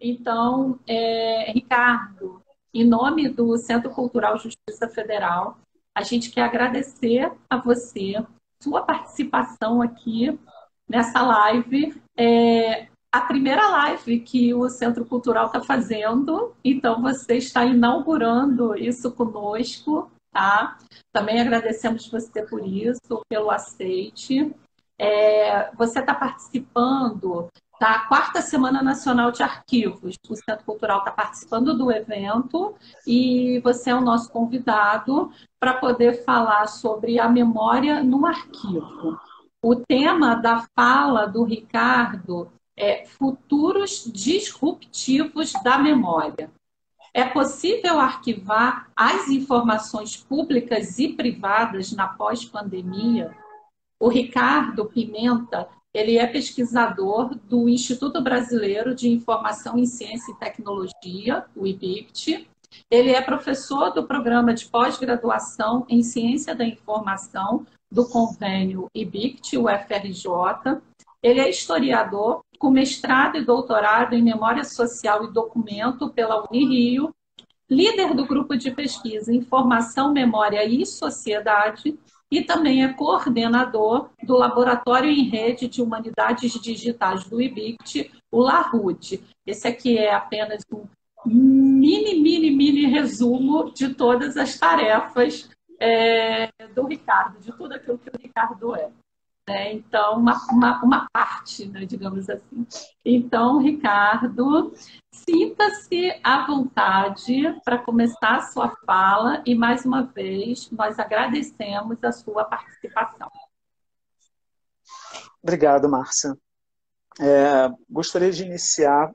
Então, Ricardo, em nome do Centro Cultural Justiça Federal, a gente quer agradecer a você, sua participação aqui nessa live. A primeira live que o Centro Cultural está fazendo, então você está inaugurando isso conosco, tá? Também agradecemos você por isso, pelo aceite. Você está participando da Quarta Semana Nacional de Arquivos. O Centro Cultural está participando do evento e você é o nosso convidado para poder falar sobre a memória no arquivo. O tema da fala do Ricardo é Futuros Disruptivos da Memória. É possível arquivar as informações públicas e privadas na pós-pandemia? O Ricardo Pimenta, ele é pesquisador do Instituto Brasileiro de Informação em Ciência e Tecnologia, o IBICT. Ele é professor do programa de pós-graduação em Ciência da Informação do convênio IBICT, o FRJ. Ele é historiador com mestrado e doutorado em Memória Social e Documento pela Unirio, líder do grupo de pesquisa Informação, Memória e Sociedade, e também é coordenador do Laboratório em Rede de Humanidades Digitais do IBICT, o LARUD. Esse aqui é apenas um mini resumo de todas as tarefas do Ricardo, de tudo aquilo que o Ricardo é. Então, uma parte, né, digamos assim. Então, Ricardo, sinta-se à vontade para começar a sua fala e, mais uma vez, nós agradecemos a sua participação. Obrigado, Márcia. Gostaria de iniciar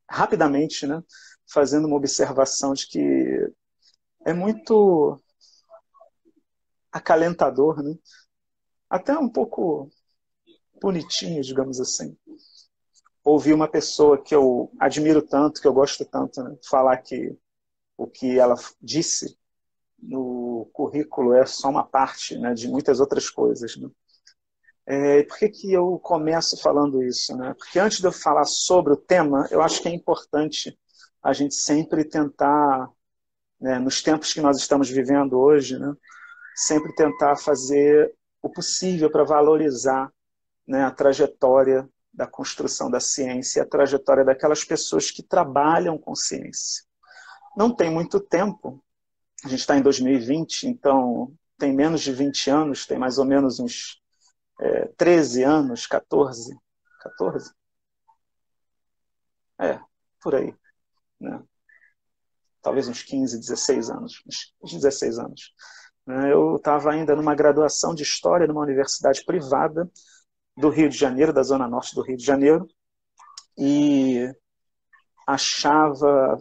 rapidamente, né, fazendo uma observação de que é muito acalentador, né, até um pouco bonitinho, digamos assim, ouvir uma pessoa que eu admiro tanto, que eu gosto tanto, né, falar que o que ela disse no currículo é só uma parte, né, de muitas outras coisas. Né? Por que eu começo falando isso? Né? Porque antes de eu falar sobre o tema, eu acho que é importante a gente sempre tentar, né, nos tempos que nós estamos vivendo hoje, né, sempre tentar fazer o possível para valorizar, né, a trajetória da construção da ciência, a trajetória daquelas pessoas que trabalham com ciência. Não tem muito tempo, a gente está em 2020, então tem menos de 20 anos, tem mais ou menos uns 13 anos, 14? Por aí. Né? Talvez uns 15, 16 anos, uns 16 anos. Eu estava ainda numa graduação de História numa universidade privada do Rio de Janeiro, da Zona Norte do Rio de Janeiro, e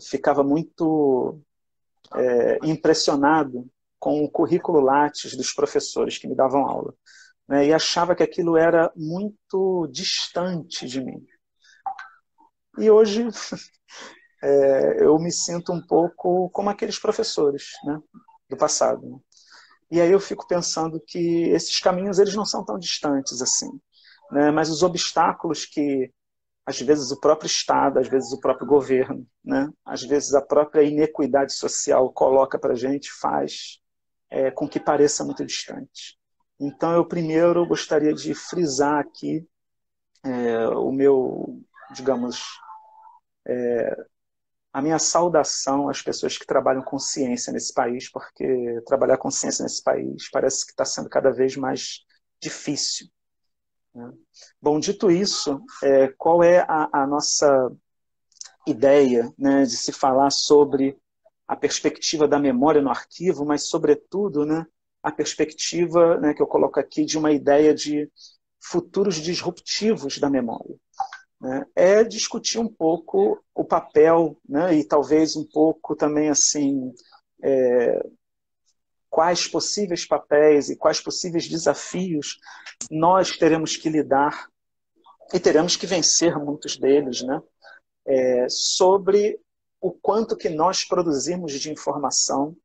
ficava muito impressionado com o currículo Lattes dos professores que me davam aula, né, e achava que aquilo era muito distante de mim. E hoje eu me sinto um pouco como aqueles professores, né, do passado. Né? E aí eu fico pensando que esses caminhos eles não são tão distantes assim, né, mas os obstáculos que às vezes o próprio Estado, às vezes o próprio governo, né? Às vezes a própria inequidade social coloca para a gente, faz com que pareça muito distante. Então eu primeiro gostaria de frisar aqui o meu, digamos, a minha saudação às pessoas que trabalham com ciência nesse país, porque trabalhar com ciência nesse país parece que está sendo cada vez mais difícil. Bom, dito isso, qual é a nossa ideia, né, de se falar sobre a perspectiva da memória no arquivo, mas, sobretudo, né, a perspectiva, né, que eu coloco aqui de uma ideia de futuros disruptivos da memória. Né? É discutir um pouco o papel, né, e talvez um pouco também assim, quais possíveis papéis e quais possíveis desafios nós teremos que lidar e teremos que vencer muitos deles, né? Sobre o quanto que nós produzimos de informação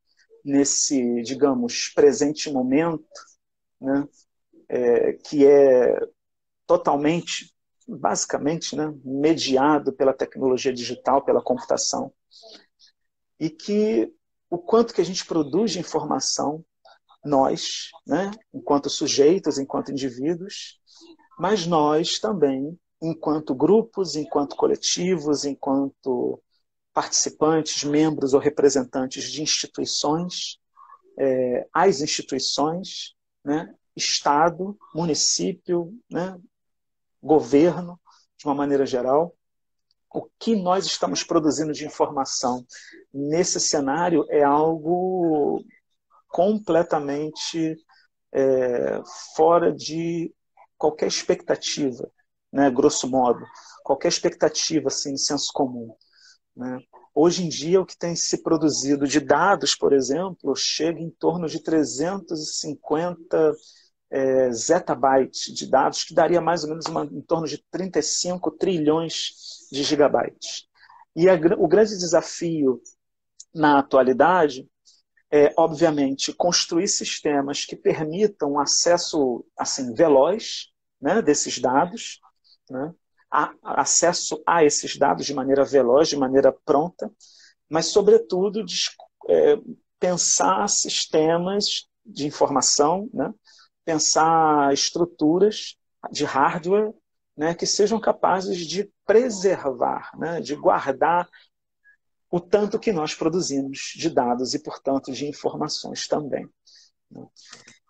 nesse, digamos, presente momento, né? Que é totalmente basicamente, né, mediado pela tecnologia digital, pela computação, e que o quanto que a gente produz de informação, nós, né, enquanto sujeitos, enquanto indivíduos, mas nós também, enquanto grupos, enquanto coletivos, enquanto participantes, membros ou representantes de instituições, as instituições, né, Estado, município, né, governo, de uma maneira geral, o que nós estamos produzindo de informação nesse cenário é algo completamente fora de qualquer expectativa, né, grosso modo, qualquer expectativa assim, em senso comum. Né? Hoje em dia, o que tem se produzido de dados, por exemplo, chega em torno de 350 zettabytes de dados, que daria mais ou menos em torno de 35 trilhões de gigabytes. E o grande desafio na atualidade é, obviamente, construir sistemas que permitam um acesso assim, veloz, né, desses dados, né, acesso a esses dados de maneira veloz, de maneira pronta, mas, sobretudo, pensar sistemas de informação, né, pensar estruturas de hardware, né, que sejam capazes de preservar, né, de guardar o tanto que nós produzimos de dados e, portanto, de informações também.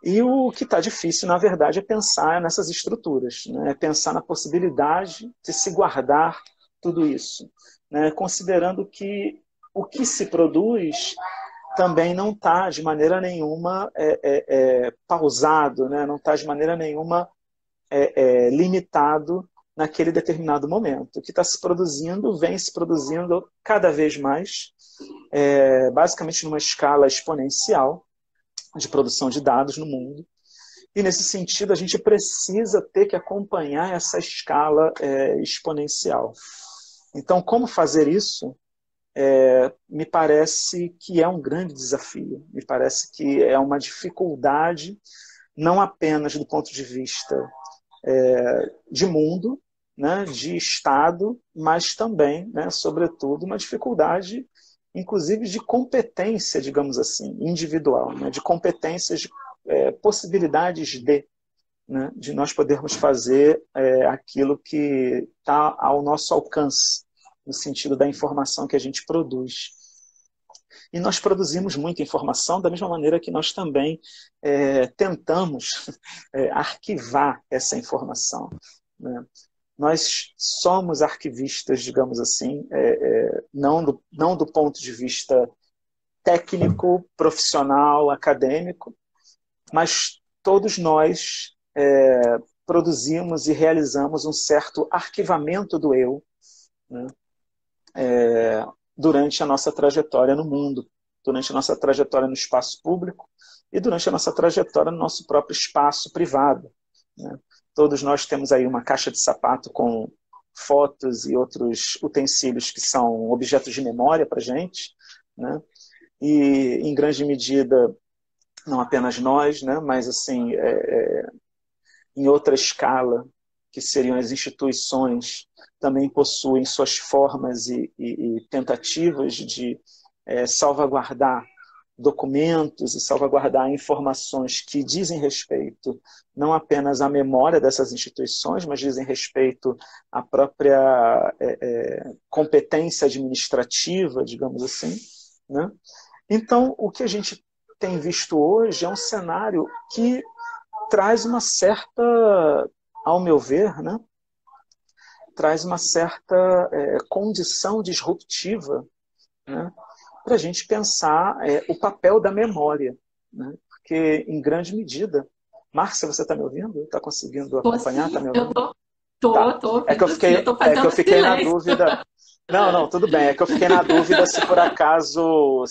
E o que está difícil, na verdade, é pensar nessas estruturas, né? É pensar na possibilidade de se guardar tudo isso, né? Considerando que o que se produz também não está de maneira nenhuma pausado, né? Não está de maneira nenhuma limitado naquele determinado momento. O que está se produzindo, vem se produzindo cada vez mais, basicamente numa escala exponencial de produção de dados no mundo. E, nesse sentido, a gente precisa ter que acompanhar essa escala exponencial. Então, como fazer isso? Me parece que é um grande desafio. Me parece que é uma dificuldade, não apenas do ponto de vista de mundo, né, de Estado, mas também, né, sobretudo, uma dificuldade, inclusive, de competência, digamos assim, individual, né, de competências, de possibilidades né, de nós podermos fazer aquilo que está ao nosso alcance, no sentido da informação que a gente produz. E nós produzimos muita informação da mesma maneira que nós também tentamos arquivar essa informação. Né? Nós somos arquivistas, digamos assim, não do ponto de vista técnico, profissional, acadêmico, mas todos nós produzimos e realizamos um certo arquivamento do eu, né? Durante a nossa trajetória no mundo, durante a nossa trajetória no espaço público e durante a nossa trajetória no nosso próprio espaço privado. Né? Todos nós temos aí uma caixa de sapato com fotos e outros utensílios que são objetos de memória para a gente, né? E, em grande medida, não apenas nós, né? Mas, assim, em outra escala, que seriam as instituições, também possuem suas formas e tentativas de salvaguardar documentos e salvaguardar informações que dizem respeito não apenas à memória dessas instituições, mas dizem respeito à própria competência administrativa, digamos assim, né? Então, o que a gente tem visto hoje é um cenário que traz uma certa, ao meu ver, né, traz uma certa condição disruptiva, né, para a gente pensar o papel da memória. Né, porque, em grande medida... Márcia, você está me ouvindo? Está conseguindo acompanhar? Tá me ouvindo? Tô ouvindo. É que eu fiquei na dúvida... Não, tudo bem. É que eu fiquei na dúvida se por acaso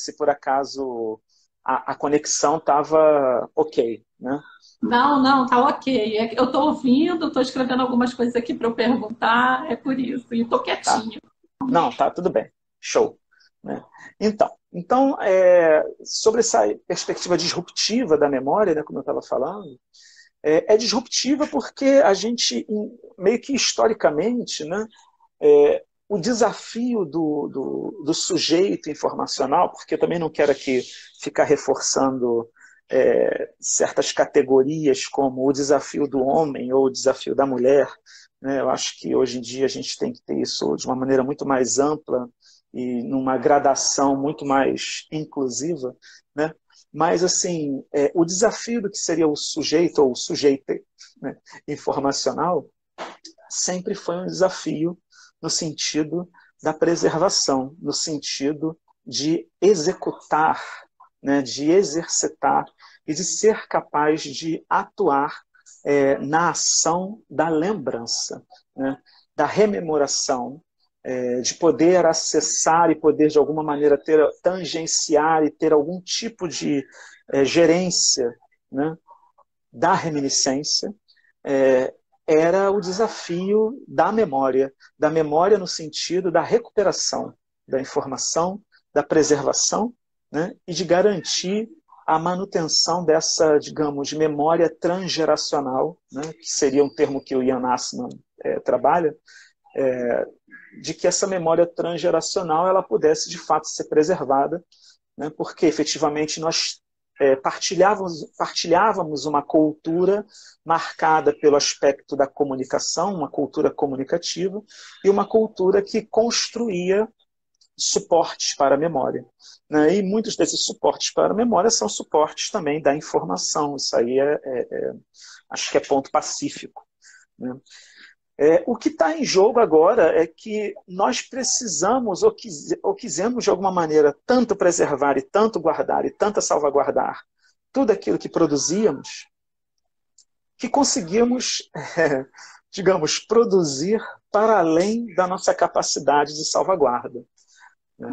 a conexão estava ok, né? Não, tá ok. Eu estou ouvindo, estou escrevendo algumas coisas aqui para eu perguntar, é por isso. E estou quietinha. Tá. Não, tá, tudo bem. Show. Né? Então sobre essa perspectiva disruptiva da memória, né, como eu estava falando, é disruptiva porque a gente, meio que historicamente, né, o desafio do sujeito informacional, porque eu também não quero aqui ficar reforçando certas categorias como o desafio do homem ou o desafio da mulher, né? Eu acho que hoje em dia a gente tem que ter isso de uma maneira muito mais ampla e numa gradação muito mais inclusiva, né? Mas, assim, o desafio do que seria o sujeito ou o sujeito, né, informacional sempre foi um desafio no sentido da preservação, no sentido de executar, né, de exercitar e de ser capaz de atuar na ação da lembrança, né, da rememoração, de poder acessar e poder, de alguma maneira, tangenciar e ter algum tipo de gerência, né, da reminiscência, era o desafio da memória no sentido da recuperação da informação, da preservação, né, e de garantir a manutenção dessa, digamos, memória transgeracional, né, que seria um termo que o Ian Assman trabalha, de que essa memória transgeracional ela pudesse de fato ser preservada, né, porque efetivamente nós partilhávamos uma cultura marcada pelo aspecto da comunicação, uma cultura comunicativa, e uma cultura que construía suportes para a memória, né? E muitos desses suportes para a memória são suportes também da informação. Isso aí acho que é ponto pacífico, né? O que está em jogo agora é que nós precisamos, ou quisemos de alguma maneira, tanto preservar e tanto guardar e tanto salvaguardar tudo aquilo que produzíamos, que conseguimos, digamos, produzir para além da nossa capacidade de salvaguarda, né?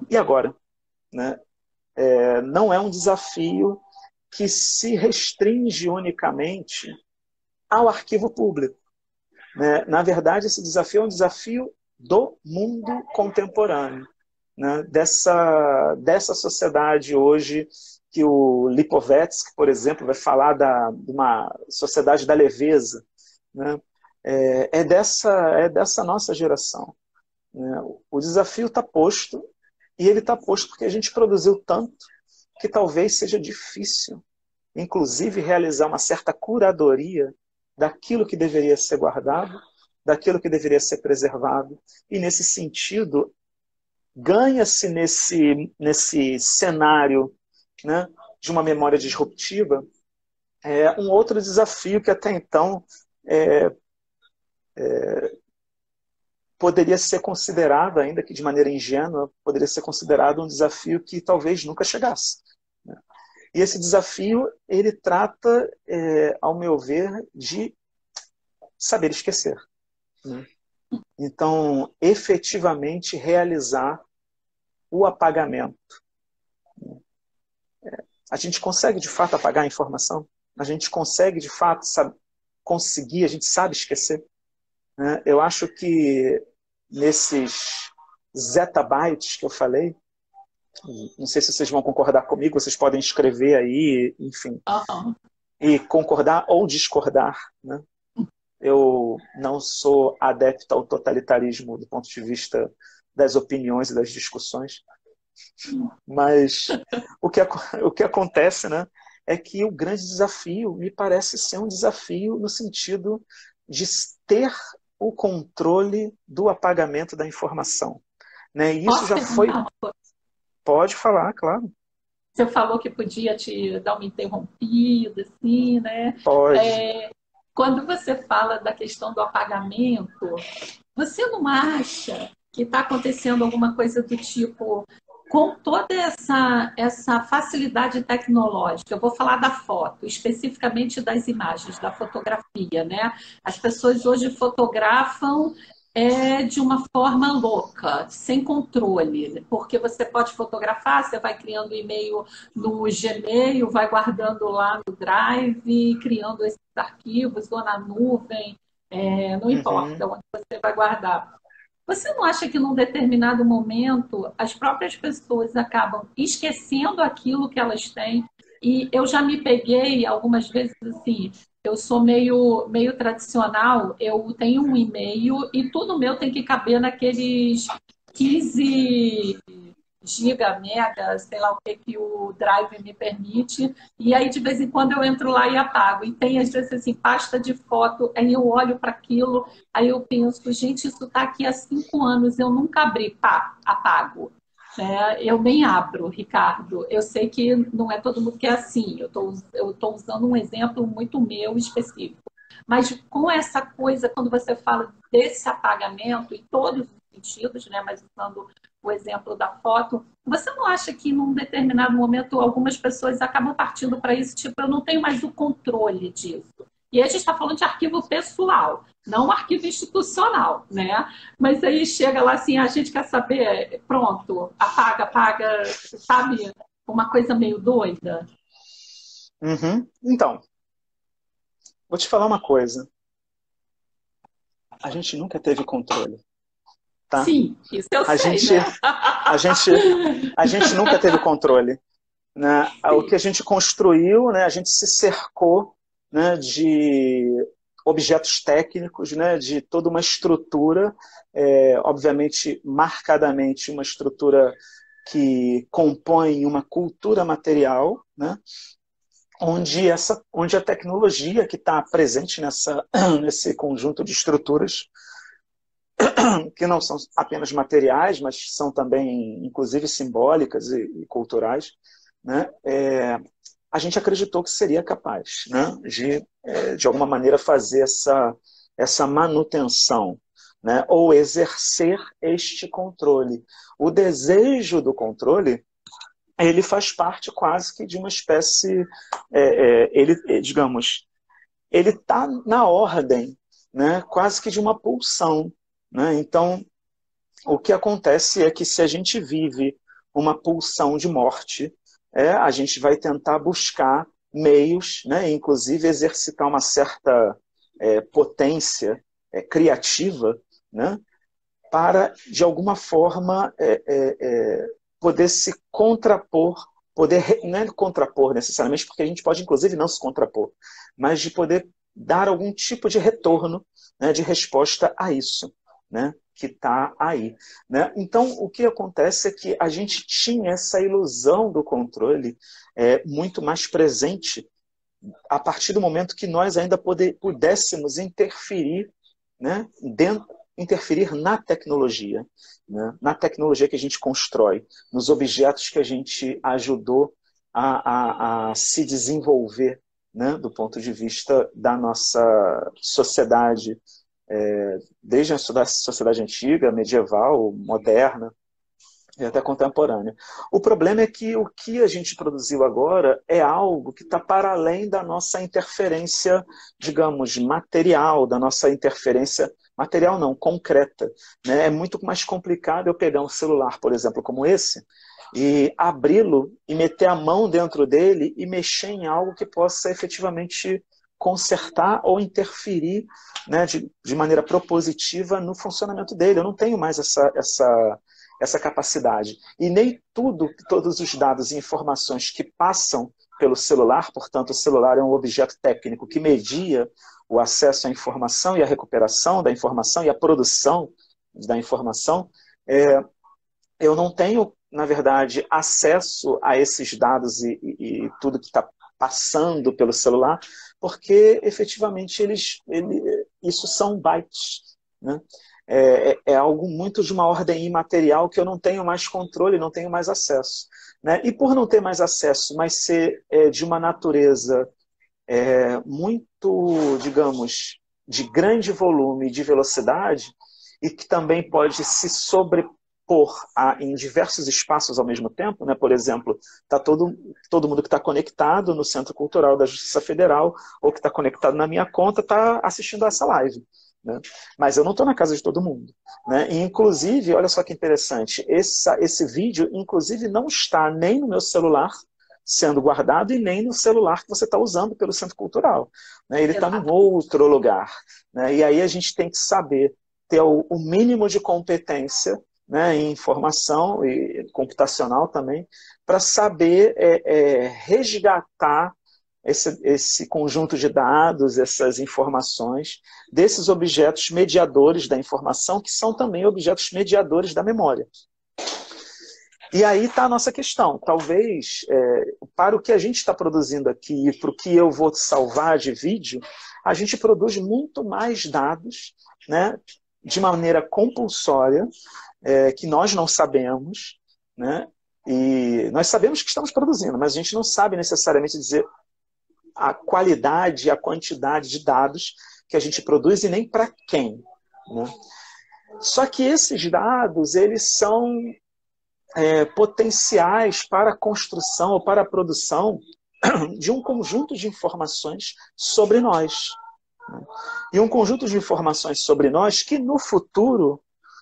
E agora? Né? Não é um desafio que se restringe unicamente ao arquivo público. Né? Na verdade, esse desafio é um desafio do mundo contemporâneo, né? Dessa sociedade hoje que o Lipovetsky, por exemplo, vai falar de uma sociedade da leveza, né? É dessa nossa geração, né? O desafio está posto, e ele está posto porque a gente produziu tanto que talvez seja difícil, inclusive, realizar uma certa curadoria daquilo que deveria ser guardado, daquilo que deveria ser preservado. E, nesse sentido, ganha-se nesse cenário, né, de uma memória disruptiva um outro desafio que até então poderia ser considerado, ainda que de maneira ingênua, poderia ser considerado um desafio que talvez nunca chegasse, né? E esse desafio, ele trata, ao meu ver, de saber esquecer, né? Então, efetivamente realizar o apagamento. A gente consegue, de fato, apagar a informação? A gente consegue, de fato, conseguir, a gente sabe esquecer, né? Eu acho que nesses zettabytes que eu falei, não sei se vocês vão concordar comigo, vocês podem escrever aí, enfim, e concordar ou discordar, né? Eu não sou adepto ao totalitarismo do ponto de vista das opiniões e das discussões, mas o que acontece, né, é que o grande desafio me parece ser um desafio no sentido de ter o controle do apagamento da informação, né? E isso já foi... Pode falar, claro. Você falou que podia te dar uma interrompida, assim, né? Pode. Quando você fala da questão do apagamento, você não acha que está acontecendo alguma coisa do tipo, com toda essa facilidade tecnológica, eu vou falar da foto, especificamente das imagens, da fotografia, né? As pessoas hoje fotografam de uma forma louca, sem controle, porque você pode fotografar, você vai criando e-mail no Gmail, vai guardando lá no Drive, criando esses arquivos ou na nuvem, não importa onde você vai guardar. Você não acha que num determinado momento as próprias pessoas acabam esquecendo aquilo que elas têm? E eu já me peguei algumas vezes assim, eu sou meio tradicional, eu tenho um e-mail e tudo meu tem que caber naqueles 15 giga, mega, sei lá o que que o Drive me permite, e aí de vez em quando eu entro lá e apago. E tem às vezes assim, pasta de foto, aí eu olho para aquilo, aí eu penso, gente, isso está aqui há 5 anos, eu nunca abri, pá, apago. Eu nem abro, Ricardo. Eu sei que não é todo mundo que é assim. Eu tô usando um exemplo muito meu específico. Mas com essa coisa, quando você fala desse apagamento, em todos os sentidos, né? Mas usando o exemplo da foto, você não acha que num determinado momento algumas pessoas acabam partindo para isso, tipo, eu não tenho mais o controle disso. E aí a gente está falando de arquivo pessoal, não arquivo institucional, né? Mas aí chega lá assim, a gente quer saber, pronto, apaga, apaga, sabe? Uma coisa meio doida. Uhum. Então, vou te falar uma coisa. A gente nunca teve controle, tá? Sim, isso eu A sei, gente, né? a gente nunca teve controle, né? O que Sim. a gente construiu, né? A gente se cercou, né? De objetos técnicos, né? De toda uma estrutura, obviamente, marcadamente uma estrutura que compõe uma cultura material, né? Onde a tecnologia que está presente nesse conjunto de estruturas, que não são apenas materiais, mas são também, inclusive, simbólicas e culturais, né? A gente acreditou que seria capaz, né? De alguma maneira, fazer essa manutenção, né? Ou exercer este controle. O desejo do controle, ele faz parte quase que de uma espécie, digamos, ele está na ordem, né, quase que de uma pulsão. Né? Então, o que acontece é que se a gente vive uma pulsão de morte, a gente vai tentar buscar meios, né, inclusive exercitar uma certa potência criativa, né, para, de alguma forma, poder se contrapor, não é contrapor necessariamente, porque a gente pode, inclusive, não se contrapor, mas de poder dar algum tipo de retorno, né, de resposta a isso, né, que está aí. Né? Então, o que acontece é que a gente tinha essa ilusão do controle muito mais presente a partir do momento que nós ainda pudéssemos interferir, né, interferir na tecnologia, né, na tecnologia que a gente constrói, nos objetos que a gente ajudou a se desenvolver, né, do ponto de vista da nossa sociedade, desde a sociedade antiga, medieval, moderna, e até contemporânea. O problema é que o que a gente produziu agora é algo que está para além da nossa interferência, digamos, material, da nossa interferência material não, concreta. Né? É muito mais complicado eu pegar um celular, por exemplo, como esse, e abri-lo e meter a mão dentro dele e mexer em algo que possa efetivamente consertar ou interferir, né, de maneira propositiva no funcionamento dele. Eu não tenho mais essa capacidade. E nem todos os dados e informações que passam pelo celular, portanto, o celular é um objeto técnico que media o acesso à informação e a recuperação da informação e a produção da informação, eu não tenho, na verdade, acesso a esses dados e tudo que está passando pelo celular, porque efetivamente isso são bytes, né? É algo muito de uma ordem imaterial que eu não tenho mais controle, não tenho mais acesso. Né? E por não ter mais acesso, mas ser de uma natureza muito, digamos, de grande volume e de velocidade, e que também pode se sobrepor em diversos espaços ao mesmo tempo, né? Por exemplo, tá todo mundo que está conectado no Centro Cultural da Justiça Federal ou que está conectado na minha conta está assistindo a essa live. Né? Mas eu não estou na casa de todo mundo. Né? E, inclusive, olha só que interessante, esse vídeo, inclusive, não está nem no meu celular sendo guardado e nem no celular que você está usando pelo Centro Cultural. Né? Ele está num outro lugar. Né? E aí a gente tem que saber ter o mínimo de competência, né, em informação e computacional também, para saber resgatar esse conjunto de dados, essas informações, desses objetos mediadores da informação, que são também objetos mediadores da memória. E aí está a nossa questão. Talvez, para o que a gente está produzindo aqui e para o que eu vou salvar de vídeo, a gente produz muito mais dados, né, de maneira compulsória, que nós não sabemos, né, e nós sabemos que estamos produzindo, mas a gente não sabe necessariamente dizer a qualidade e a quantidade de dados que a gente produz e nem para quem, né? Só que esses dados, eles são potenciais para a construção ou para a produção de um conjunto de informações sobre nós. E um conjunto de informações sobre nós que no futuro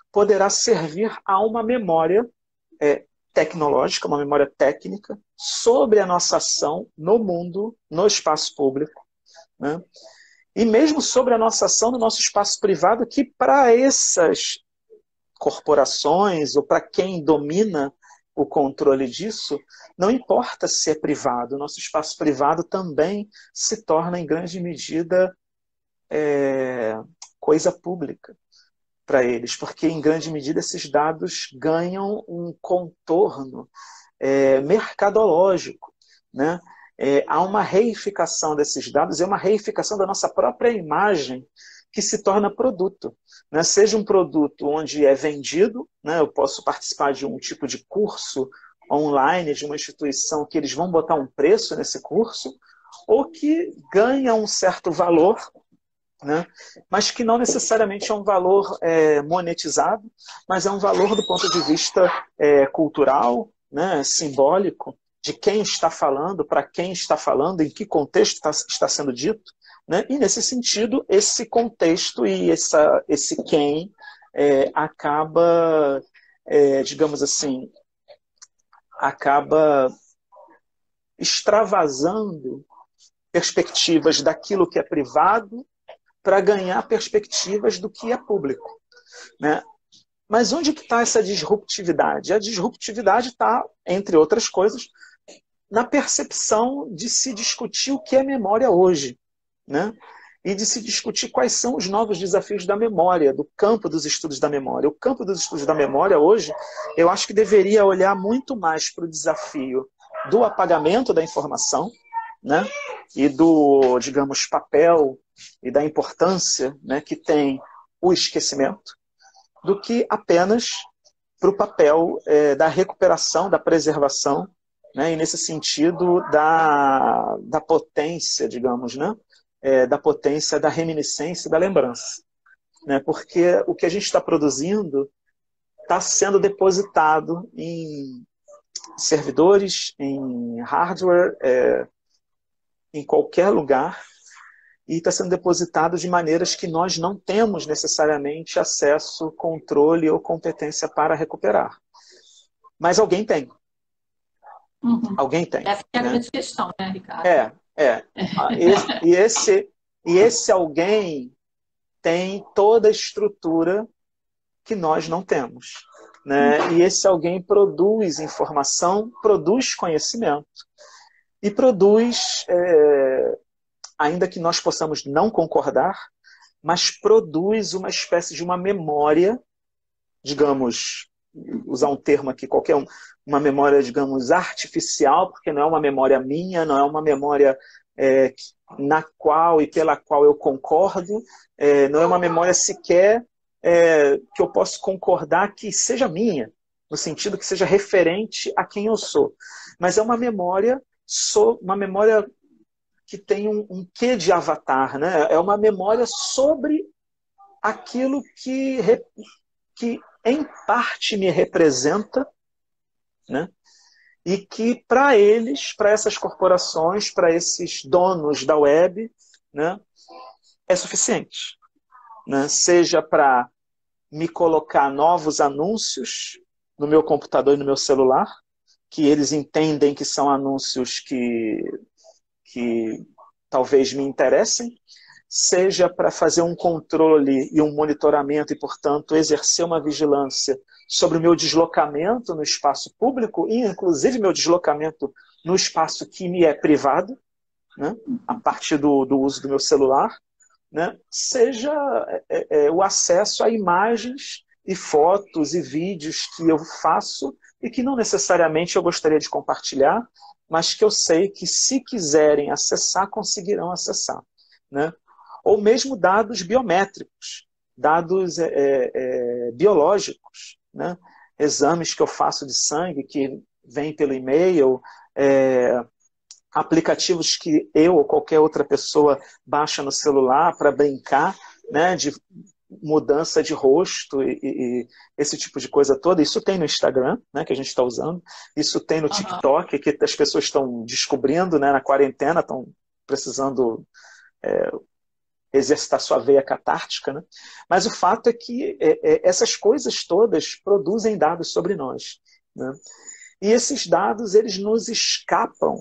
poderá servir a uma memória tecnológica, uma memória técnica sobre a nossa ação no mundo, no espaço público, né? E mesmo sobre a nossa ação no nosso espaço privado, que para essas corporações ou para quem domina o controle disso, não importa se é privado, o nosso espaço privado também se torna em grande medida coisa pública para eles, porque em grande medida esses dados ganham um contorno mercadológico, né? Há uma reificação desses dados, uma reificação da nossa própria imagem que se torna produto, né? Seja um produto onde é vendido, né? Eu posso participar de um tipo de curso online de uma instituição que eles vão botar um preço nesse curso, ou que ganha um certo valor, né? Mas que não necessariamente é um valor monetizado, mas é um valor do ponto de vista cultural, né? Simbólico, de quem está falando, para quem está falando, em que contexto está sendo dito, né? E nesse sentido, esse contexto e esse quem acaba, digamos assim, acaba extravasando perspectivas daquilo que é privado para ganhar perspectivas do que é público, né? Mas onde que está essa disruptividade? A disruptividade está, entre outras coisas, na percepção de se discutir o que é memória hoje, né? E de se discutir quais são os novos desafios da memória, do campo dos estudos da memória. O campo dos estudos da memória hoje, eu acho que deveria olhar muito mais para o desafio do apagamento da informação, né? E do, digamos, papel e da importância, né, que tem o esquecimento, do que apenas para o papel da recuperação, da preservação, né, e nesse sentido da potência, digamos, né, da potência da reminiscência e da lembrança, né, porque o que a gente está produzindo está sendo depositado em servidores, em hardware, em qualquer lugar, e está sendo depositado de maneiras que nós não temos necessariamente acesso, controle ou competência para recuperar. Mas alguém tem. Uhum. Alguém tem. Essa é a né? grande questão, né, Ricardo? E esse alguém tem toda a estrutura que nós não temos, né? E esse alguém produz informação, produz conhecimento e produz, ainda que nós possamos não concordar, mas produz uma espécie de uma memória, digamos, usar um termo aqui qualquer um, uma memória, digamos, artificial, porque não é uma memória minha, não é uma memória na qual e pela qual eu concordo, não é uma memória sequer que eu posso concordar que seja minha, no sentido que seja referente a quem eu sou. Mas é uma memória que tem um quê de avatar, né? É uma memória sobre aquilo que em parte me representa, né? E que para eles, para essas corporações, para esses donos da web, né, é suficiente, né? Seja para me colocar novos anúncios no meu computador e no meu celular, que eles entendem que são anúncios que talvez me interessem, seja para fazer um controle e um monitoramento e, portanto, exercer uma vigilância sobre o meu deslocamento no espaço público e, inclusive, meu deslocamento no espaço que me é privado, né, a partir do uso do meu celular, né, seja o acesso a imagens e fotos e vídeos que eu faço e que não necessariamente eu gostaria de compartilhar, mas que eu sei que, se quiserem acessar, conseguirão acessar, né? Ou mesmo dados biométricos, dados biológicos, né? Exames que eu faço de sangue que vêm pelo e-mail, aplicativos que eu ou qualquer outra pessoa baixa no celular para brincar, né, de mudança de rosto e esse tipo de coisa toda. Isso tem no Instagram, né, que a gente está usando. Isso tem no TikTok, que as pessoas estão descobrindo, né, na quarentena, estão precisando exercitar sua veia catártica, né? Mas o fato é que essas coisas todas produzem dados sobre nós, né? E esses dados, eles nos escapam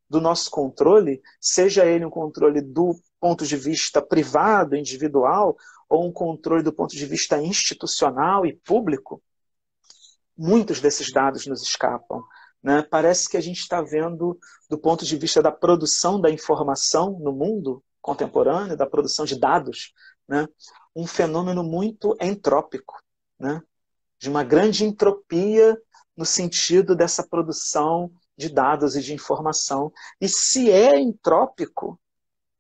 do nosso controle, seja ele um controle do ponto de vista privado, individual, ou um controle do ponto de vista institucional e público. Muitos desses dados nos escapam, né? Parece que a gente está vendo, do ponto de vista da produção da informação no mundo contemporâneo, da produção de dados, né, um fenômeno muito entrópico, né, de uma grande entropia no sentido dessa produção de dados e de informação. E se é entrópico,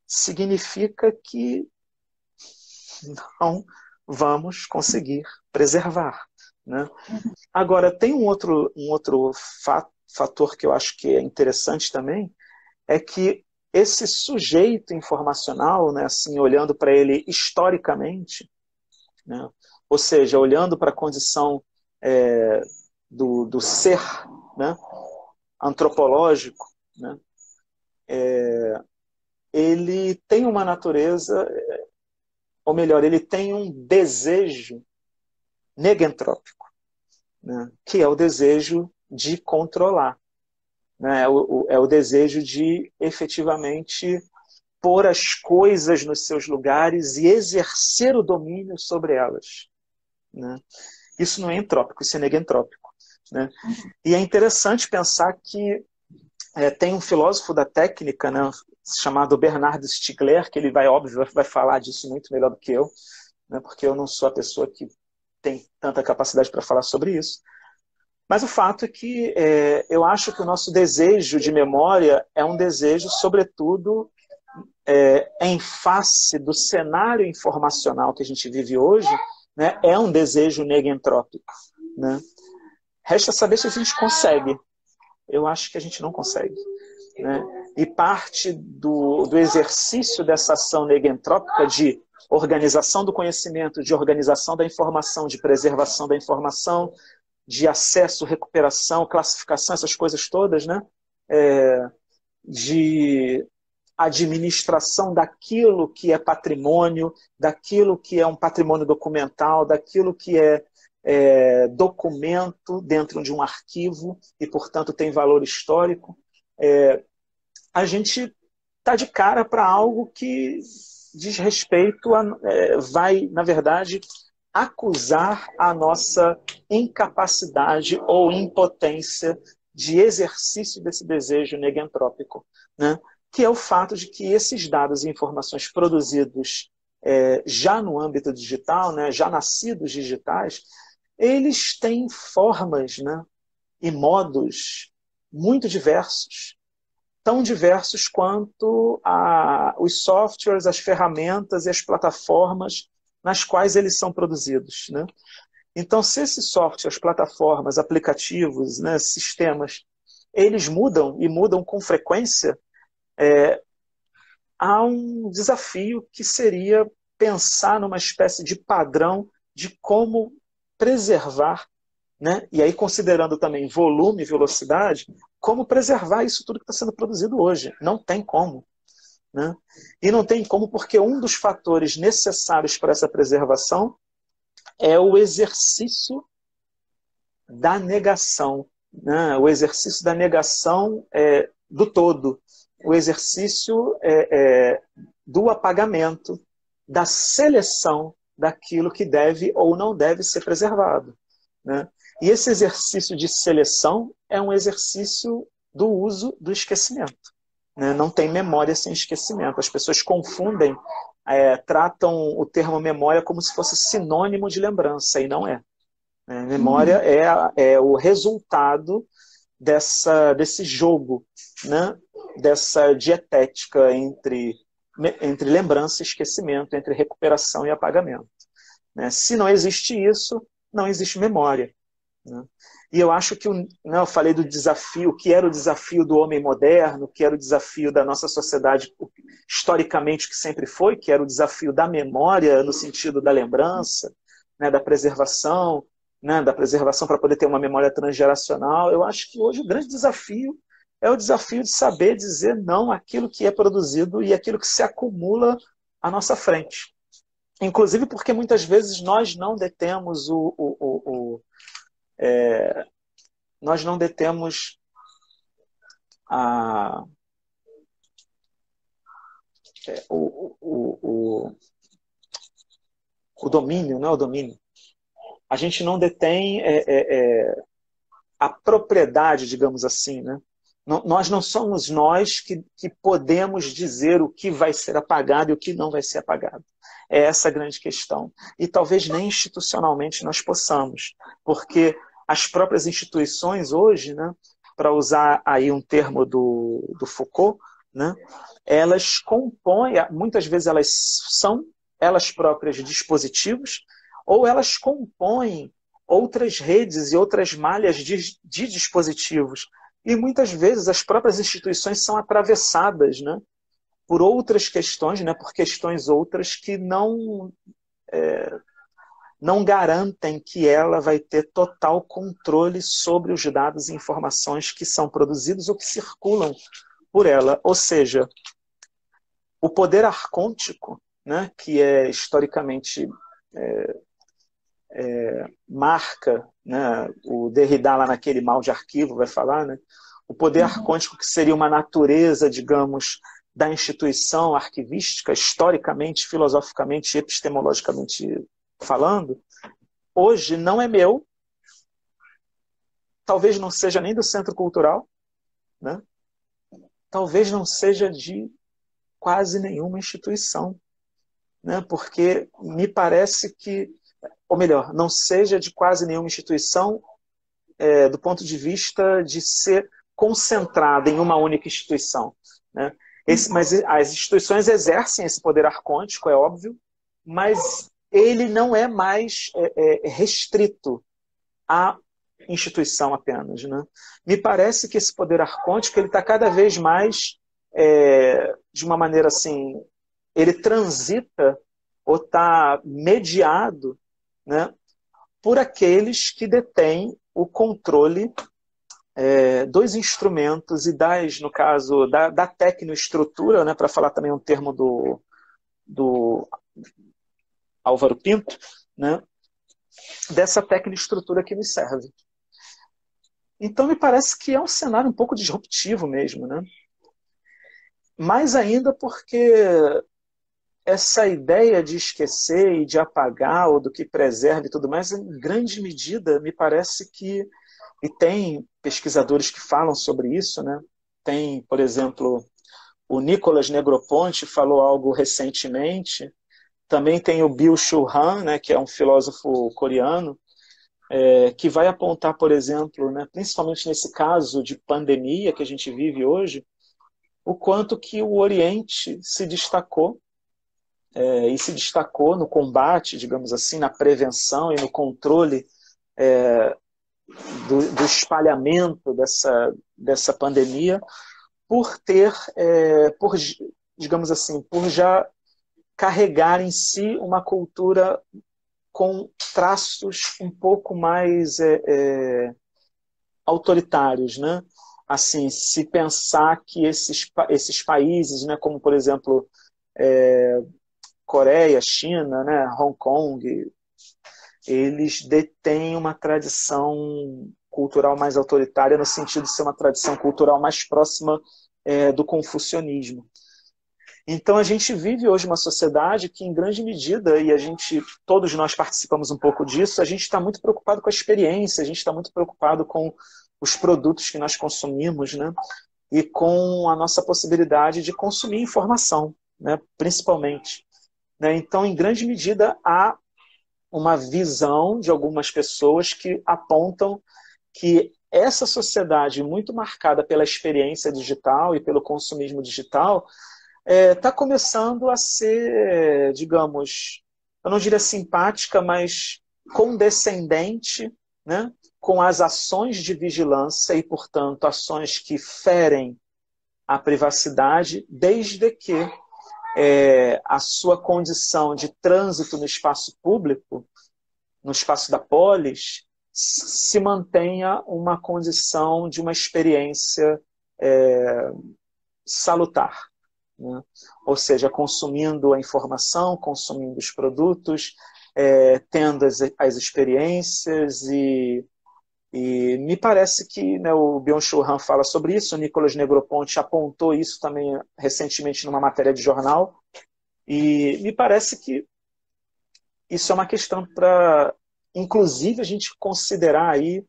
significa que não vamos conseguir preservar, né? Agora, tem um outro fator que eu acho que é interessante também, é que esse sujeito informacional, né, assim, olhando para ele historicamente, né, ou seja, olhando para a condição do ser, né, antropológico, né, ele tem uma natureza, ou melhor, ele tem um desejo negentrópico, né, que é o desejo de controlar, né, é o desejo de efetivamente pôr as coisas nos seus lugares e exercer o domínio sobre elas, né? Isso não é entrópico, isso é negentrópico, né? E é interessante pensar que tem um filósofo da técnica, né, chamado Bernard Stiegler, que ele vai falar disso muito melhor do que eu, né, porque eu não sou a pessoa que tem tanta capacidade para falar sobre isso. Mas o fato é que eu acho que o nosso desejo de memória é um desejo, sobretudo, em face do cenário informacional que a gente vive hoje, né, é um desejo negentrópico, né? Resta saber se a gente consegue. Eu acho que a gente não consegue, né? E parte do exercício dessa ação negentrópica de organização do conhecimento, de organização da informação, de preservação da informação, de acesso, recuperação, classificação, essas coisas todas, né? De administração daquilo que é patrimônio, daquilo que é um patrimônio documental, daquilo que é documento dentro de um arquivo e, portanto, tem valor histórico. A gente está de cara para algo que diz respeito vai, na verdade, acusar a nossa incapacidade ou impotência de exercício desse desejo negentrópico, né? Que é o fato de que esses dados e informações produzidos já no âmbito digital, né, já nascidos digitais, eles têm formas, né, e modos muito diversos, tão diversos quanto os softwares, as ferramentas e as plataformas nas quais eles são produzidos, né? Então, se esses softwares, plataformas, aplicativos, né, sistemas, eles mudam e mudam com frequência, há um desafio que seria pensar numa espécie de padrão de como preservar, né? E aí considerando também volume e velocidade, como preservar isso tudo que está sendo produzido hoje. Não tem como, né? E não tem como porque um dos fatores necessários para essa preservação é o exercício da negação, né? O exercício da negação do todo, o exercício do apagamento, da seleção daquilo que deve ou não deve ser preservado, né? E esse exercício de seleção é um exercício do uso do esquecimento, né? Não tem memória sem esquecimento. As pessoas confundem, tratam o termo memória como se fosse sinônimo de lembrança, e não é. Memória é o resultado desse jogo, né? Dessa dietética entre lembrança e esquecimento, entre recuperação e apagamento. Né? Se não existe isso, não existe memória. Né? E eu acho que, eu falei do desafio, que era o desafio do homem moderno, que era o desafio da nossa sociedade, historicamente, que sempre foi, que era o desafio da memória, no sentido da lembrança, né, da preservação, né, para poder ter uma memória transgeracional. Eu acho que hoje o grande desafio é o desafio de saber dizer não àquilo que é produzido e àquilo que se acumula à nossa frente. Inclusive porque muitas vezes nós não detemos nós não detemos o domínio, não é o domínio. A gente não detém a propriedade, digamos assim, né? Nós não somos nós que podemos dizer o que vai ser apagado e o que não vai ser apagado. É essa a grande questão. E talvez nem institucionalmente nós possamos, porque as próprias instituições hoje, né, para usar aí um termo do Foucault, né, elas compõem, muitas vezes elas são elas próprias dispositivos, ou elas compõem outras redes e outras malhas de dispositivos. E muitas vezes as próprias instituições são atravessadas, né, por outras questões, né, por questões outras que não garantem que ela vai ter total controle sobre os dados e informações que são produzidos ou que circulam por ela. Ou seja, o poder arcôntico, né, que é historicamente marca, né, o Derrida lá naquele Mal de Arquivo vai falar, né, o poder arcôntico que seria uma natureza, digamos, da instituição arquivística, historicamente, filosoficamente, epistemologicamente falando, hoje não é meu, talvez não seja nem do Centro Cultural, né, talvez não seja de quase nenhuma instituição, né, porque me parece que, ou melhor, não seja de quase nenhuma instituição do ponto de vista de ser concentrada em uma única instituição. Né? Mas as instituições exercem esse poder arcôntico, é óbvio, mas ele não é mais restrito à instituição apenas. Né? Me parece que esse poder arcôntico está cada vez mais, de uma maneira assim, ele transita ou está mediado, né, por aqueles que detêm o controle dos instrumentos e no caso, da tecnoestrutura, né, para falar também um termo do Álvaro Pinto, né, dessa tecnoestrutura que nos serve. Então me parece que é um cenário um pouco disruptivo mesmo, né? Mais ainda porque essa ideia de esquecer e de apagar, ou do que preserva e tudo mais, em grande medida, me parece que, e tem pesquisadores que falam sobre isso, né? Tem, por exemplo, o Nicolas Negroponte falou algo recentemente, também tem o Byung-Chul Han, né, que é um filósofo coreano, que vai apontar, por exemplo, né, principalmente nesse caso de pandemia que a gente vive hoje, o quanto que o Oriente se destacou, e se destacou no combate, digamos assim, na prevenção e no controle do espalhamento dessa pandemia, por ter, digamos assim, por já carregar em si uma cultura com traços um pouco mais autoritários, né? Assim, se pensar que esses países, né, como por exemplo Coreia, China, né, Hong Kong, eles detêm uma tradição cultural mais autoritária no sentido de ser uma tradição cultural mais próxima do confucionismo. Então a gente vive hoje uma sociedade que, em grande medida, e todos nós participamos um pouco disso, a gente está muito preocupado com a experiência, a gente está muito preocupado com os produtos que nós consumimos, né? e com a nossa possibilidade de consumir informação, né, principalmente. Né? Então, em grande medida, há uma visão de algumas pessoas que apontam que essa sociedade muito marcada pela experiência digital e pelo consumismo digital está começando a ser, digamos, eu não diria simpática, mas condescendente, né, com as ações de vigilância e, portanto, ações que ferem a privacidade, desde que a sua condição de trânsito no espaço público, no espaço da polis, se mantenha uma condição de uma experiência salutar. Né? Ou seja, consumindo a informação, consumindo os produtos, tendo as experiências e me parece que, né, o Byung-Chul Han fala sobre isso, o Nicolas Negroponte apontou isso também recentemente numa matéria de jornal, e me parece que isso é uma questão para, inclusive, a gente considerar aí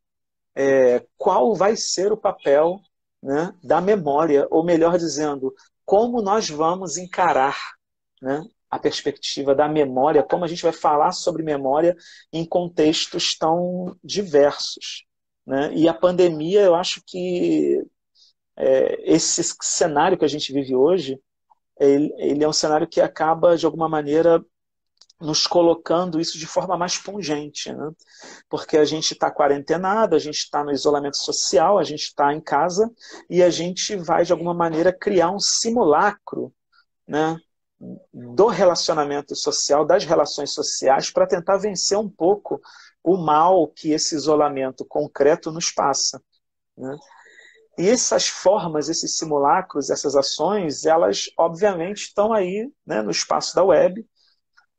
qual vai ser o papel, né, da memória, ou melhor dizendo, como nós vamos encarar, né, a perspectiva da memória, como a gente vai falar sobre memória em contextos tão diversos. Né? E a pandemia, eu acho que esse cenário que a gente vive hoje, ele é um cenário que acaba, de alguma maneira, nos colocando isso de forma mais pungente, né? Porque a gente está quarentenado, a gente está no isolamento social, a gente está em casa e a gente vai, de alguma maneira, criar um simulacro, né, do relacionamento social, das relações sociais, para tentar vencer um pouco o mal que esse isolamento concreto nos passa. Né? E essas formas, esses simulacros, essas ações, elas obviamente estão aí, né, no espaço da web,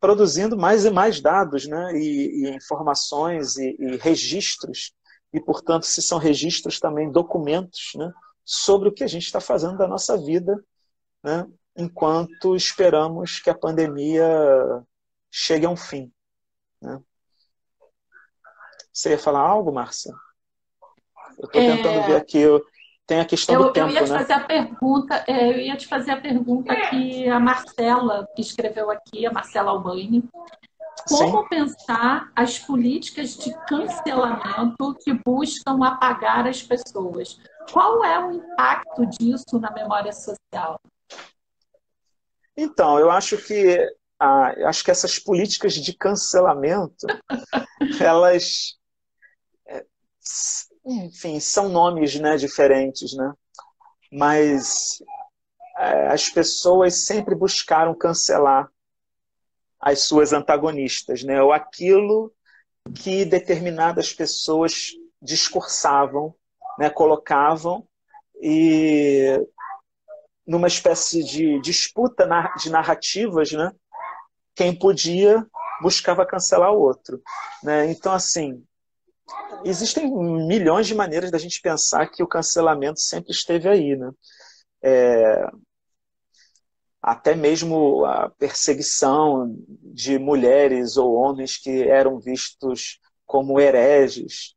produzindo mais e mais dados, né, e informações e registros, e, portanto, se são registros também, documentos, né, sobre o que a gente está fazendo da nossa vida, né, enquanto esperamos que a pandemia chegue a um fim. Né? Você ia falar algo, Márcia? Eu estou tentando ver aqui, tem a questão do tempo, eu ia te né? fazer a pergunta, eu ia te fazer a pergunta que a Marcela, que escreveu aqui, a Marcela Albaine, como Sim. pensar as políticas de cancelamento que buscam apagar as pessoas? Qual é o impacto disso na memória social? Então, eu acho que essas políticas de cancelamento, elas, enfim, são nomes, né, diferentes, né? Mas as pessoas sempre buscaram cancelar as suas antagonistas, né? Ou aquilo que determinadas pessoas discursavam, né, colocavam, e numa espécie de disputa de narrativas, né, quem podia buscava cancelar o outro. Né? Então, assim, existem milhões de maneiras da gente pensar que o cancelamento sempre esteve aí. Né? Até mesmo a perseguição de mulheres ou homens que eram vistos como hereges,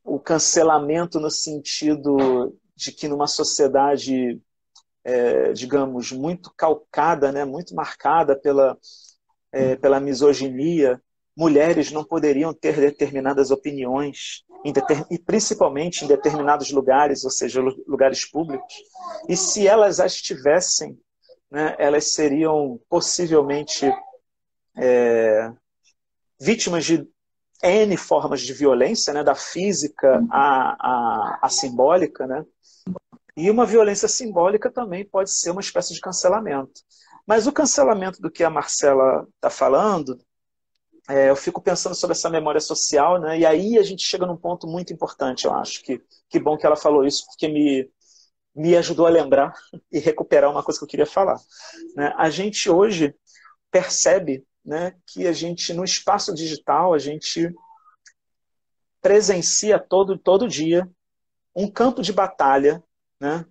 o cancelamento no sentido de que numa sociedade, digamos, muito calcada, né, muito marcada pela misoginia, mulheres não poderiam ter determinadas opiniões, e principalmente em determinados lugares, ou seja, lugares públicos. E se elas as tivessem, né, elas seriam possivelmente vítimas de N formas de violência, né, da física à simbólica, né? E uma violência simbólica também pode ser uma espécie de cancelamento. Mas o cancelamento do que a Marcela está falando, eu fico pensando sobre essa memória social, né? E aí a gente chega num ponto muito importante, eu acho. Que bom que ela falou isso, porque me ajudou a lembrar e recuperar uma coisa que eu queria falar. Né? A gente hoje percebe, né, que a gente, no espaço digital, a gente presencia todo dia um campo de batalha, né?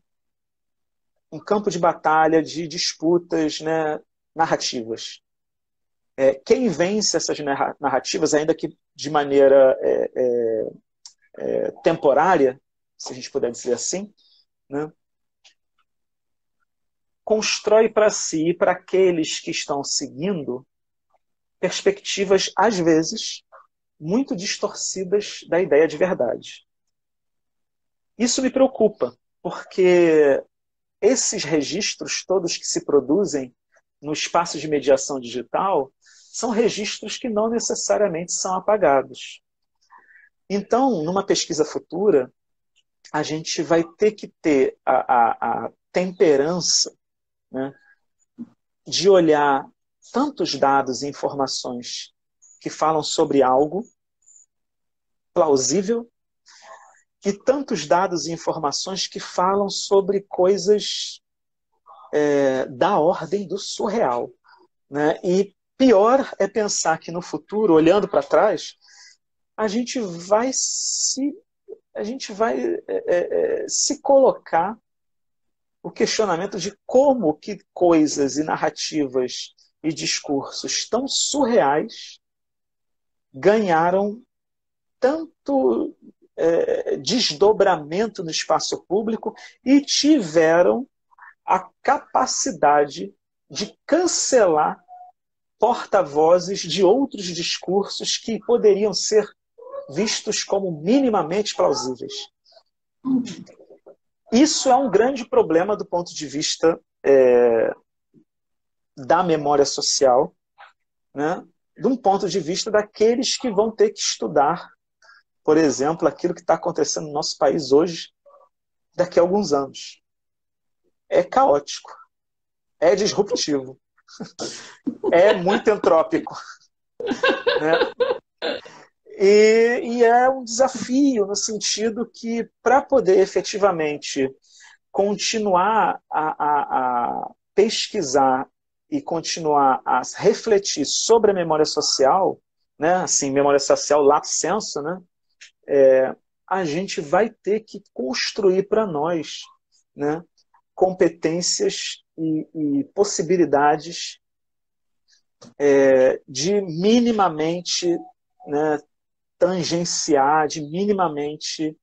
Um campo de batalha de disputas, né, narrativas. Quem vence essas narrativas, ainda que de maneira temporária, se a gente puder dizer assim, né, constrói para si e para aqueles que estão seguindo perspectivas, às vezes, muito distorcidas da ideia de verdade. Isso me preocupa, porque esses registros todos que se produzem no espaço de mediação digital são registros que não necessariamente são apagados. Então, numa pesquisa futura, a gente vai ter que ter a temperança, né, de olhar tantos dados e informações que falam sobre algo plausível e tantos dados e informações que falam sobre coisas da ordem do surreal, né? E pior é pensar que no futuro, olhando para trás, a gente vai se colocar o questionamento de como que coisas e narrativas e discursos tão surreais ganharam tanto desdobramento no espaço público e tiveram a capacidade de cancelar porta-vozes de outros discursos que poderiam ser vistos como minimamente plausíveis. Isso é um grande problema do ponto de vista da memória social, né? De um ponto de vista daqueles que vão ter que estudar, por exemplo, aquilo que está acontecendo no nosso país hoje, daqui a alguns anos. É caótico, é disruptivo, é muito entrópico, né? E é um desafio no sentido que, para poder efetivamente continuar a pesquisar e continuar a refletir sobre a memória social, né, assim, memória social lato sensu, né, a gente vai ter que construir para nós, né, competências e possibilidades de minimamente, né, tangenciar, de minimamente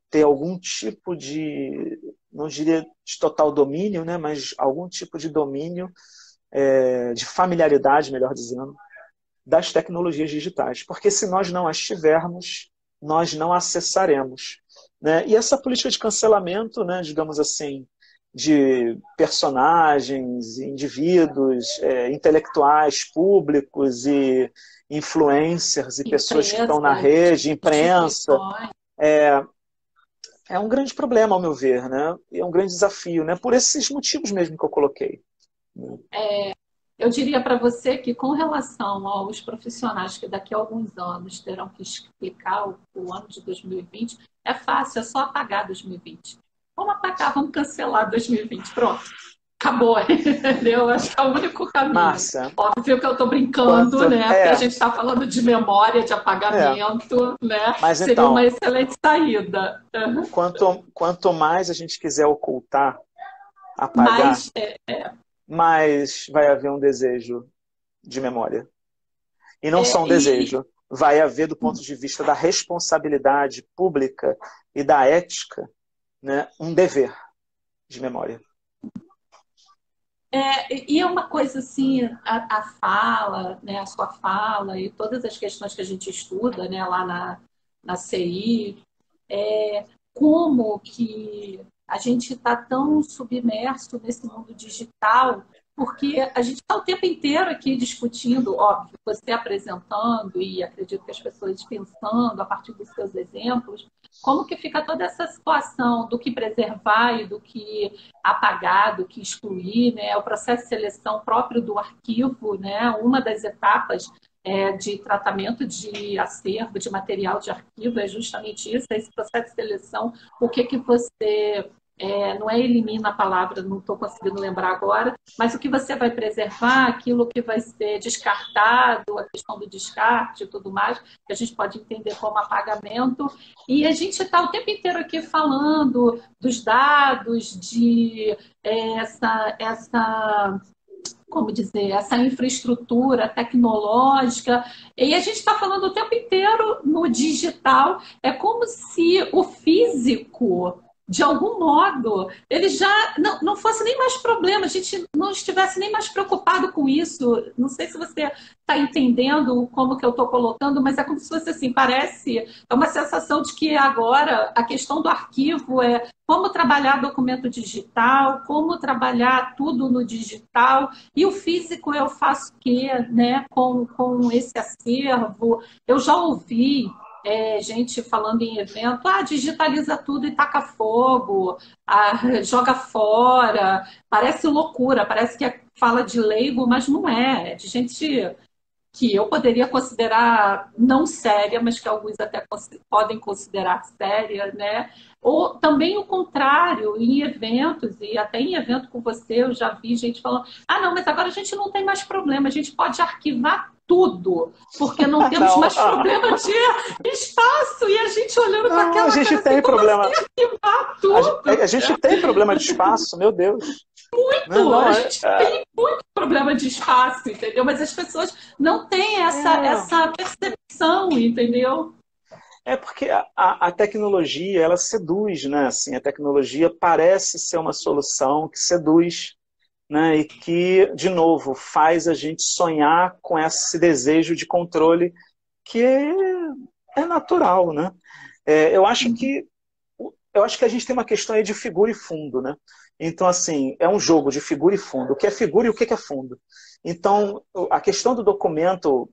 ter algum tipo de, não diria de total domínio, né, mas algum tipo de domínio, de familiaridade, melhor dizendo, das tecnologias digitais. Porque se nós não as tivermos, nós não acessaremos, né? E essa política de cancelamento, né, digamos assim, de personagens, indivíduos, intelectuais públicos e influencers e pessoas que estão na rede, imprensa, é um grande problema, ao meu ver, né? E é um grande desafio, né? Por esses motivos mesmo que eu coloquei. Eu diria para você que, com relação aos profissionais que daqui a alguns anos terão que explicar o ano de 2020, é fácil, é só apagar 2020. Vamos apagar, vamos cancelar 2020, pronto. Acabou, entendeu? Acho que é o único caminho. Márcia, óbvio que eu estou brincando, né? Porque a gente está falando de memória, de apagamento, né? Mas, seria então, uma excelente saída. Quanto mais a gente quiser ocultar, apagar, mais vai haver um desejo de memória. E não só um desejo, vai haver, do ponto de vista da responsabilidade pública e da ética, né, um dever de memória. E é uma coisa assim, a fala, né, a sua fala e todas as questões que a gente estuda, né, lá na CI, como que a gente está tão submerso nesse mundo digital, porque a gente está o tempo inteiro aqui discutindo, óbvio, você apresentando e acredito que as pessoas pensando a partir dos seus exemplos, como que fica toda essa situação do que preservar e do que apagar, do que excluir, né? O processo de seleção próprio do arquivo, né? Uma das etapas de tratamento de acervo, de material de arquivo, é justamente isso, esse processo de seleção, o que você... não elimina a palavra, não estou conseguindo lembrar agora, mas o que você vai preservar, aquilo que vai ser descartado, a questão do descarte e tudo mais, que a gente pode entender como apagamento. E a gente está o tempo inteiro aqui falando dos dados, de essa como dizer, essa infraestrutura tecnológica. E a gente está falando o tempo inteiro no digital. É como se o físico, de algum modo, ele já não fosse nem mais problema, a gente não estivesse nem mais preocupado com isso. Não sei se você está entendendo como que eu estou colocando, mas é como se fosse assim, parece, é uma sensação de que agora a questão do arquivo é como trabalhar documento digital, como trabalhar tudo no digital, e o físico eu faço o quê, né, com esse acervo? Eu já ouvi gente falando em evento, digitaliza tudo e taca fogo, joga fora, parece loucura, parece que fala de leigo, mas não é, é de gente que eu poderia considerar não séria, mas que alguns até podem considerar séria, né? Ou também o contrário, em eventos, e até em evento com você, eu já vi gente falando, não, mas agora a gente não tem mais problema, a gente pode arquivar tudo, porque não temos Não, mais problema de espaço, e a gente olhando para não, a aquela gente cara tem assim, como problema. assim arquivar tudo? A gente tem problema de espaço, meu Deus. Não, Muito, não, a gente tem muito problema de espaço, entendeu? Mas as pessoas não têm essa percepção, entendeu? é porque a tecnologia, ela seduz, né? Assim, a tecnologia parece ser uma solução que seduz, né? E que, de novo, faz a gente sonhar com esse desejo de controle que é natural, né? Eu acho que a gente tem uma questão aí de figura e fundo, né? Então, assim, é um jogo de figura e fundo. O que é figura e o que é fundo? Então, a questão do documento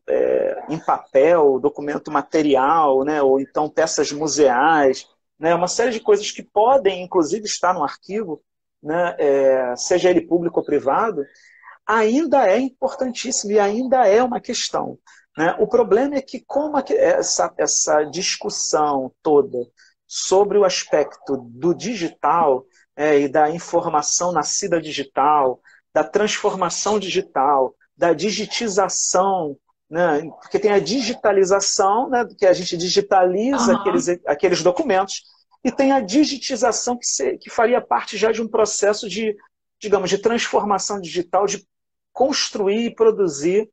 em papel, documento material, né? Ou então peças museais, né? Uma série de coisas que podem, inclusive, estar no arquivo, né? Seja ele público ou privado, ainda é importantíssimo e ainda é uma questão, né? O problema é que como essa discussão toda sobre o aspecto do digital e da informação nascida digital, da transformação digital, da digitização, né? Porque tem a digitalização, né? Que a gente digitaliza aqueles documentos, e tem a digitização que faria parte já de um processo de, digamos, de transformação digital, de construir e produzir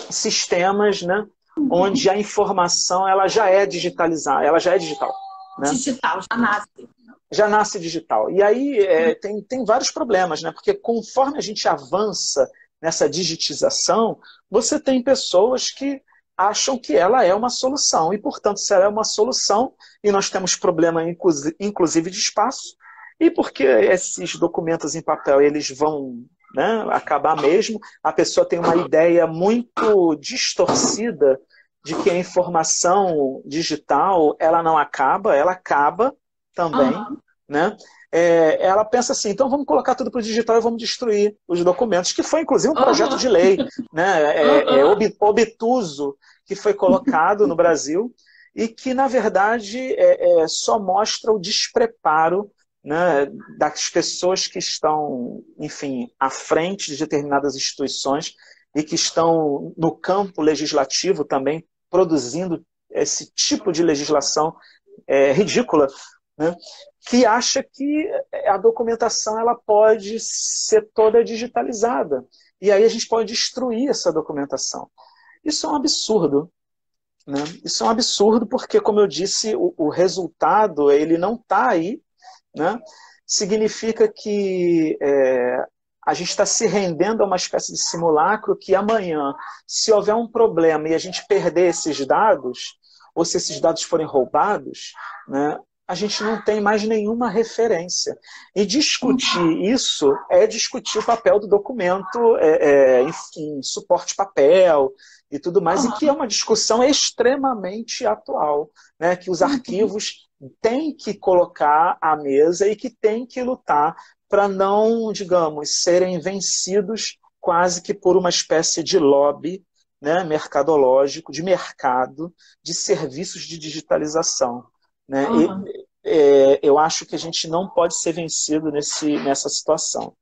sistemas, né, onde a informação ela já é digitalizada, ela já é digital. Né? Digital, já nasce. Já nasce digital. E aí tem vários problemas, né? Porque conforme a gente avança nessa digitização, você tem pessoas que acham que ela é uma solução. E, portanto, se ela é uma solução, e nós temos problema, inclusive, de espaço, e porque esses documentos em papel eles vão, né, acabar mesmo, a pessoa tem uma ideia muito distorcida de que a informação digital ela não acaba, ela acaba também, né? Ela pensa assim, então vamos colocar tudo para o digital e vamos destruir os documentos, que foi inclusive um projeto de lei, né? Obtuso, que foi colocado no Brasil e que, na verdade, só mostra o despreparo, né, das pessoas que estão, enfim, à frente de determinadas instituições e que estão no campo legislativo também produzindo esse tipo de legislação ridícula, né, que acha que a documentação ela pode ser toda digitalizada. E aí a gente pode destruir essa documentação. Isso é um absurdo. Né? Isso é um absurdo porque, como eu disse, o resultado ele não está aí. Né? Significa que a gente está se rendendo a uma espécie de simulacro que amanhã, se houver um problema e a gente perder esses dados, ou se esses dados forem roubados, né, a gente não tem mais nenhuma referência. E discutir isso é discutir o papel do documento em suporte papel e tudo mais, e que é uma discussão extremamente atual, né, que os arquivos têm que colocar à mesa e que têm que lutar para não, digamos, serem vencidos quase que por uma espécie de lobby, né, mercadológico, de mercado, de serviços de digitalização. Né? Eu acho que a gente não pode ser vencido nessa situação.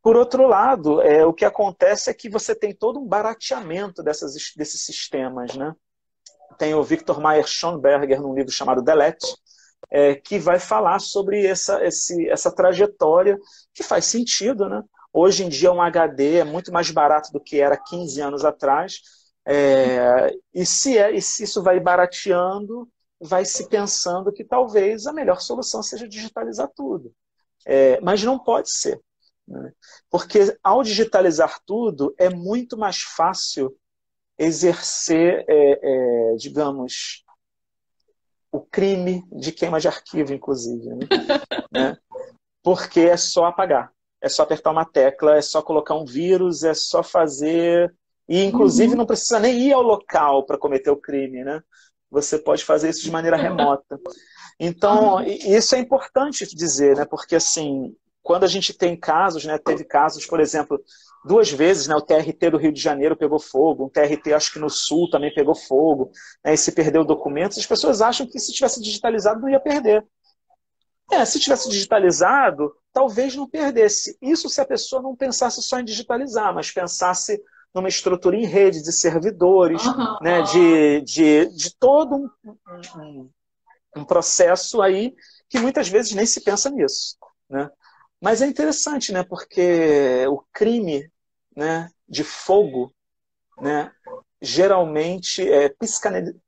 Por outro lado, o que acontece é que você tem todo um barateamento desses sistemas. Né? Tem o Victor Meyer Schonberger, num livro chamado Delete, que vai falar sobre essa trajetória, que faz sentido, né? Hoje em dia um HD é muito mais barato do que era 15 anos atrás. E se isso vai barateando, vai se pensando que talvez a melhor solução seja digitalizar tudo. Mas não pode ser, né? Porque ao digitalizar tudo, é muito mais fácil exercer, digamos, o crime de queima de arquivo, inclusive, né? Porque é só apagar, é só apertar uma tecla, é só colocar um vírus, é só fazer... E, inclusive, não precisa nem ir ao local para cometer o crime, né? Você pode fazer isso de maneira remota. Então, isso é importante dizer, né? Porque, assim, quando a gente tem casos, né? Teve casos, por exemplo, 2 vezes, né? O TRT do Rio de Janeiro pegou fogo, um TRT, acho que no Sul também pegou fogo, né? E se perdeu documentos, as pessoas acham que se tivesse digitalizado não ia perder. Se tivesse digitalizado, talvez não perdesse. Isso se a pessoa não pensasse só em digitalizar, mas pensasse numa estrutura em rede de servidores, né, de todo um processo aí que muitas vezes nem se pensa nisso, né? Mas é interessante, né, porque o crime, né, de fogo, né, geralmente,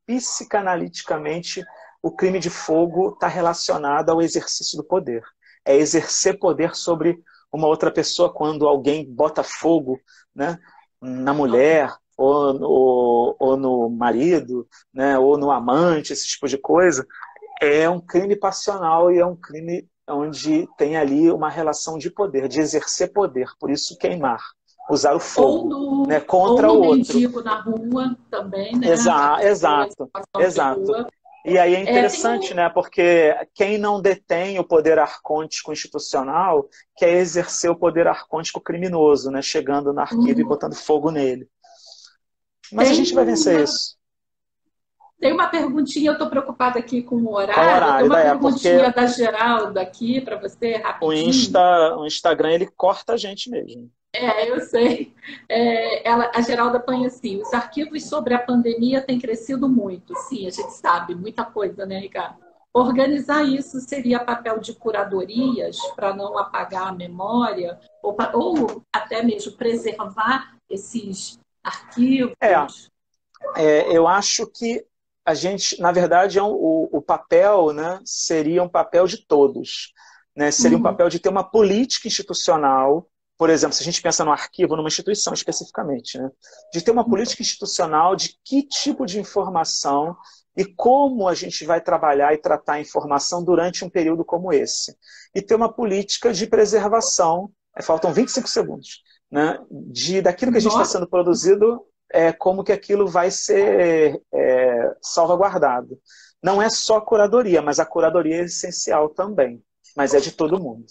psicanaliticamente, o crime de fogo está relacionado ao exercício do poder. É exercer poder sobre uma outra pessoa quando alguém bota fogo, né, na mulher, ou no marido, né, ou no amante, esse tipo de coisa. É um crime passional e é um crime onde tem ali uma relação de poder, de exercer poder. Por isso, queimar. Usar o fogo, né, contra o outro. Ou no mendigo na rua também, né? Exato. E aí é interessante, né, porque quem não detém o poder arcôntico institucional quer exercer o poder arcôntico criminoso, né, chegando no arquivo e botando fogo nele. Mas a gente vai vencer isso. Tem uma perguntinha, eu estou preocupada aqui com o horário. Tem uma perguntinha da Geralda aqui para você, rapidinho. O Instagram, ele corta a gente mesmo. Eu sei. A Geralda põe assim: os arquivos sobre a pandemia têm crescido muito. Sim, a gente sabe, muita coisa, né, Ricardo? Organizar isso seria papel de curadorias para não apagar a memória, ou até mesmo preservar esses arquivos? Eu acho que a gente, na verdade, o papel, né, seria um papel de todos, né? Seria um papel de ter uma política institucional. Por exemplo, se a gente pensa no arquivo, numa instituição especificamente, né? De ter uma política institucional de que tipo de informação e como a gente vai trabalhar e tratar a informação durante um período como esse. E ter uma política de preservação, faltam 25 segundos, né? Daquilo que a gente está sendo produzido, como que aquilo vai ser salvaguardado. Não é só a curadoria, mas a curadoria é essencial também, mas é de todo mundo.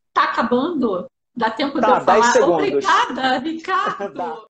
Está acabando? Dá tempo de eu falar? 10 segundos. Obrigada, Ricardo.